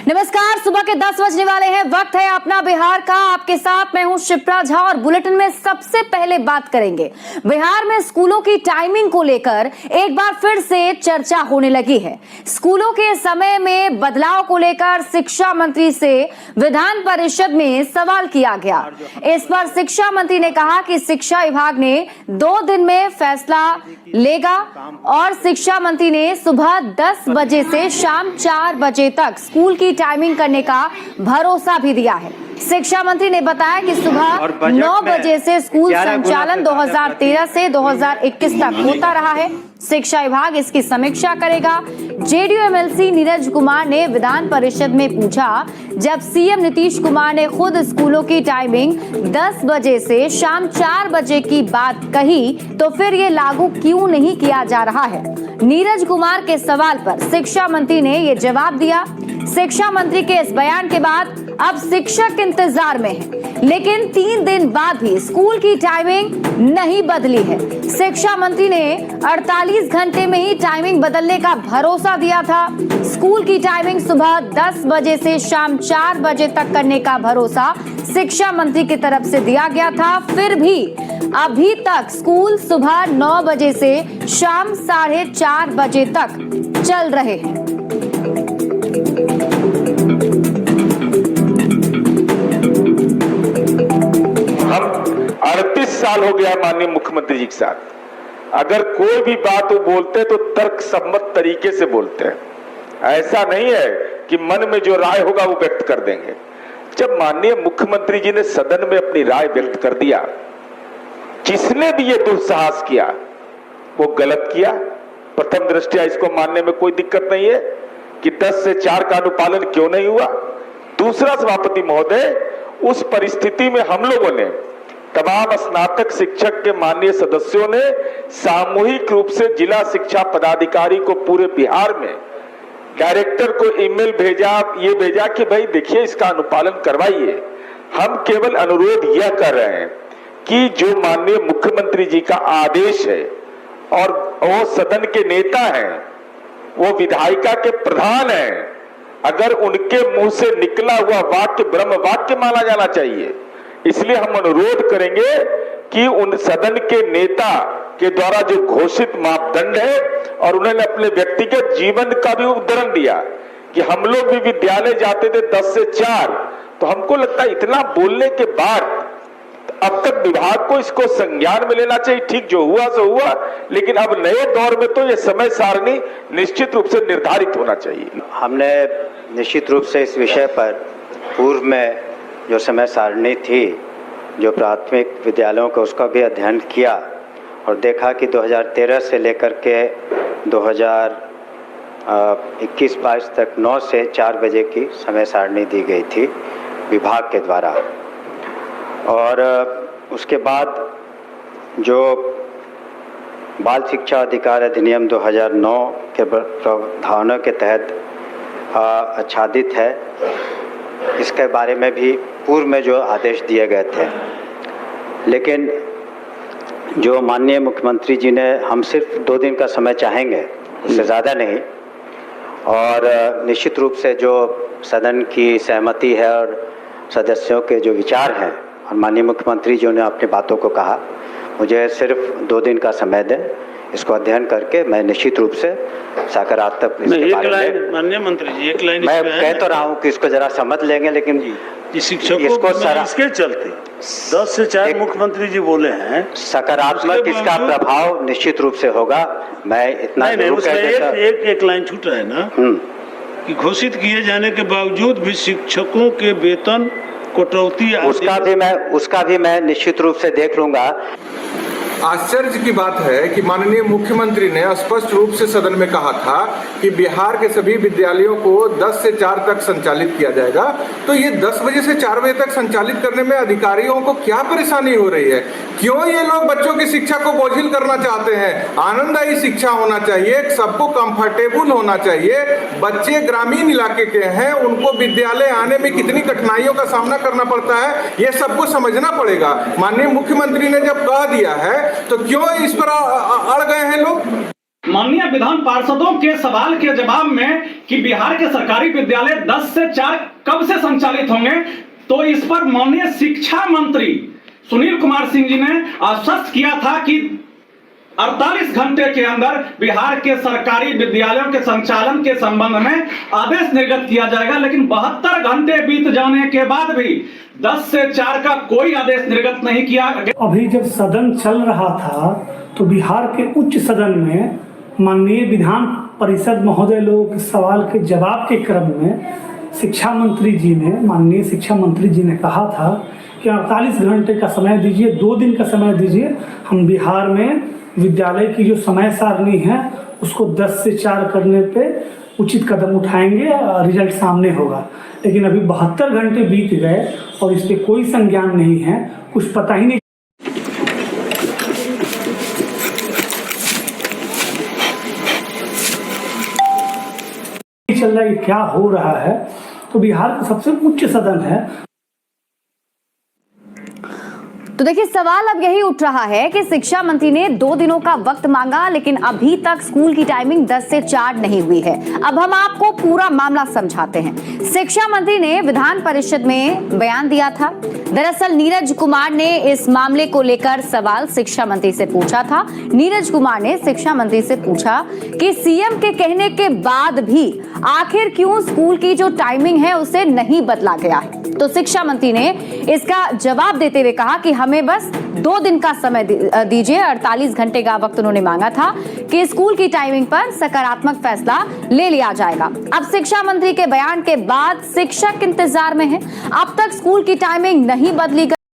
नमस्कार, सुबह के 10 बजने वाले हैं। वक्त है अपना बिहार का। आपके साथ मैं हूं शिप्रा झा और बुलेटिन में सबसे पहले बात करेंगे बिहार में स्कूलों की टाइमिंग को लेकर एक बार फिर से चर्चा होने लगी है। स्कूलों के समय में बदलाव को लेकर शिक्षा मंत्री से विधान परिषद में सवाल किया गया। इस पर शिक्षा मंत्री ने कहा कि शिक्षा विभाग ने 2 दिन में फैसला लेगा और शिक्षा मंत्री ने सुबह 10 बजे से शाम 4 बजे तक स्कूल की टाइमिंग करने का भरोसा भी दिया है। शिक्षा मंत्री ने बताया कि सुबह 9 बजे से स्कूल संचालन 2013 से 2021 तक होता रहा है। शिक्षा विभाग इसकी समीक्षा करेगा। जेडीयू एमएलसी नीरज कुमार ने विधान परिषद में पूछा, जब सीएम नीतीश कुमार ने खुद स्कूलों की टाइमिंग 10 बजे से शाम 4 बजे की बात कही तो फिर ये लागू क्यों नहीं किया जा रहा है? नीरज कुमार के सवाल पर शिक्षा मंत्री ने ये जवाब दिया। शिक्षा मंत्री के इस बयान के बाद अब शिक्षक इंतजार में हैं, लेकिन 3 दिन बाद भी स्कूल की टाइमिंग नहीं बदली है। शिक्षा मंत्री ने 48 घंटे में ही टाइमिंग बदलने का भरोसा दिया था। स्कूल की टाइमिंग सुबह 10 बजे से शाम 4 बजे तक करने का भरोसा शिक्षा मंत्री की तरफ से दिया गया था। फिर भी अभी तक स्कूल सुबह 9 बजे से शाम 4:30 बजे तक चल रहे हैं। हम 38 साल हो गया माननीय मुख्यमंत्री जी के साथ। अगर कोई भी बात वो बोलते तो तर्क सम्मत तरीके से बोलते हैं। ऐसा नहीं है कि मन में जो राय होगा वो व्यक्त कर देंगे। जब माननीय मुख्यमंत्री जी ने सदन में अपनी राय व्यक्त कर दिया, जिसने भी ये दुस्साहस किया वो गलत किया। प्रथम दृष्टया इसको मानने में कोई दिक्कत नहीं है कि 10 से 4 का अनुपालन क्यों नहीं हुआ। दूसरा, सभापति महोदय, उस परिस्थिति में हम लोगों ने तमाम स्नातक शिक्षक के माननीय सदस्यों ने सामूहिक रूप से जिला शिक्षा पदाधिकारी को पूरे बिहार में डायरेक्टर को ईमेल भेजा, ये भेजा कि भाई देखिए इसका अनुपालन करवाइए। हम केवल अनुरोध यह कर रहे हैं कि जो माननीय मुख्यमंत्री जी का आदेश है और वो सदन के नेता हैं, वो विधायिका के प्रधान हैं, अगर उनके मुंह से निकला हुआ वाक्य ब्रह्म वाक्य माना जाना चाहिए। इसलिए हम अनुरोध करेंगे कि उन सदन के नेता के द्वारा जो घोषित मापदंड है, और उन्होंने अपने व्यक्तिगत जीवन का भी उदाहरण दिया कि हम लोग भी विद्यालय जाते थे 10 से 4, तो हमको लगता है इतना बोलने के बाद अब तक विभाग को इसको संज्ञान में लेना चाहिए। ठीक, जो हुआ सो हुआ, लेकिन अब नए दौर में तो ये समय सारणी निश्चित रूप से निर्धारित होना चाहिए। हमने निश्चित रूप से इस विषय पर पूर्व में जो समय सारणी थी, जो प्राथमिक विद्यालयों का, उसका भी अध्ययन किया और देखा कि 2013 से लेकर के 2021-22 तक 9 से 4 बजे की समय सारणी दी गई थी विभाग के द्वारा। और उसके बाद जो बाल शिक्षा अधिकार अधिनियम 2009 के प्रावधानों के तहत आच्छादित है, इसके बारे में भी पूर्व में जो आदेश दिए गए थे, लेकिन जो माननीय मुख्यमंत्री जी ने, हम सिर्फ 2 दिन का समय चाहेंगे, उससे ज़्यादा नहीं। और निश्चित रूप से जो सदन की सहमति है और सदस्यों के जो विचार हैं, और माननीय मुख्यमंत्री जी ने अपनी बातों को कहा, मुझे सिर्फ 2 दिन का समय दें, इसको अध्ययन करके मैं निश्चित रूप से सकारात्मक माननीय मंत्री जी एक लाइन मैं कह तो रहा हूँ कि इसको जरा समझ लेंगे, लेकिन शिक्षकों इसको इसके चलते 10 से 4 मुख्यमंत्री जी बोले हैं, सकारात्मक इसका प्रभाव निश्चित रूप से होगा। मैं इतना एक लाइन छूट रहा है ना कि घोषित किए जाने के बावजूद भी शिक्षकों के वेतन कटौती, उसका भी मैं निश्चित रूप से देख लूंगा। आश्चर्य की बात है कि माननीय मुख्यमंत्री ने स्पष्ट रूप से सदन में कहा था कि बिहार के सभी विद्यालयों को 10 से 4 तक संचालित किया जाएगा। तो ये 10 बजे से 4 बजे तक संचालित करने में अधिकारियों को क्या परेशानी हो रही है? क्यों ये लोग बच्चों की शिक्षा को बोझिल करना चाहते हैं? आनंददायी शिक्षा होना चाहिए, सबको कंफर्टेबल होना चाहिए। बच्चे ग्रामीण इलाके के हैं, उनको विद्यालय आने में कितनी कठिनाइयों का सामना करना पड़ता है, ये सबको समझना पड़ेगा। माननीय मुख्यमंत्री ने जब कह दिया है तो क्यों इस पर अड़ गए हैं लोग? माननीय विधान पार्षदों के सवाल के जवाब में कि बिहार के सरकारी विद्यालय 10 से 4 कब से संचालित होंगे, तो इस पर माननीय शिक्षा मंत्री सुनील कुमार सिंह जी ने आश्वस्त किया था कि 48 घंटे के अंदर बिहार के सरकारी विद्यालयों के संचालन के संबंध में आदेश निर्गत किया जाएगा। लेकिन 72 घंटे बीत जाने के बाद भी 10 से 4 का कोई आदेश निर्गत नहीं किया। अभी जब सदन चल रहा था तो बिहार के उच्च सदन में माननीय विधान परिषद महोदय लोगों के सवाल के जवाब के क्रम में माननीय शिक्षा मंत्री जी ने कहा था कि 48 घंटे का समय दीजिए, 2 दिन का समय दीजिए, हम बिहार में विद्यालय की जो समय सारणी है उसको 10 से 4 करने पे उचित कदम उठाएंगे, रिजल्ट सामने होगा। लेकिन अभी 72 घंटे बीत गए और इस पर कोई संज्ञान नहीं है, कुछ पता ही नहीं चल रहा है कि क्या हो रहा है। तो बिहार का सबसे उच्च सदन है। तो देखिए, सवाल अब यही उठ रहा है कि शिक्षा मंत्री ने 2 दिनों का वक्त मांगा, लेकिन अभी तक स्कूल की टाइमिंग 10 से 4 नहीं हुई है। अब हम आपको पूरा मामला समझाते हैं। शिक्षा मंत्री ने विधान परिषद में बयान दिया था। दरअसल नीरज कुमार ने इस मामले को लेकर सवाल शिक्षा मंत्री से पूछा था। नीरज कुमार ने शिक्षा मंत्री से पूछा कि सीएम के कहने के बाद भी आखिर क्यों स्कूल की जो टाइमिंग है उसे नहीं बदला गया है। तो शिक्षा मंत्री ने इसका जवाब देते हुए कहा कि हमें बस 2 दिन का समय दीजिए। 48 घंटे का वक्त उन्होंने मांगा था कि स्कूल की टाइमिंग पर सकारात्मक फैसला ले लिया जाएगा। अब शिक्षा मंत्री के बयान के बाद शिक्षक इंतजार में है। अब तक स्कूल की टाइमिंग नहीं बदली गई।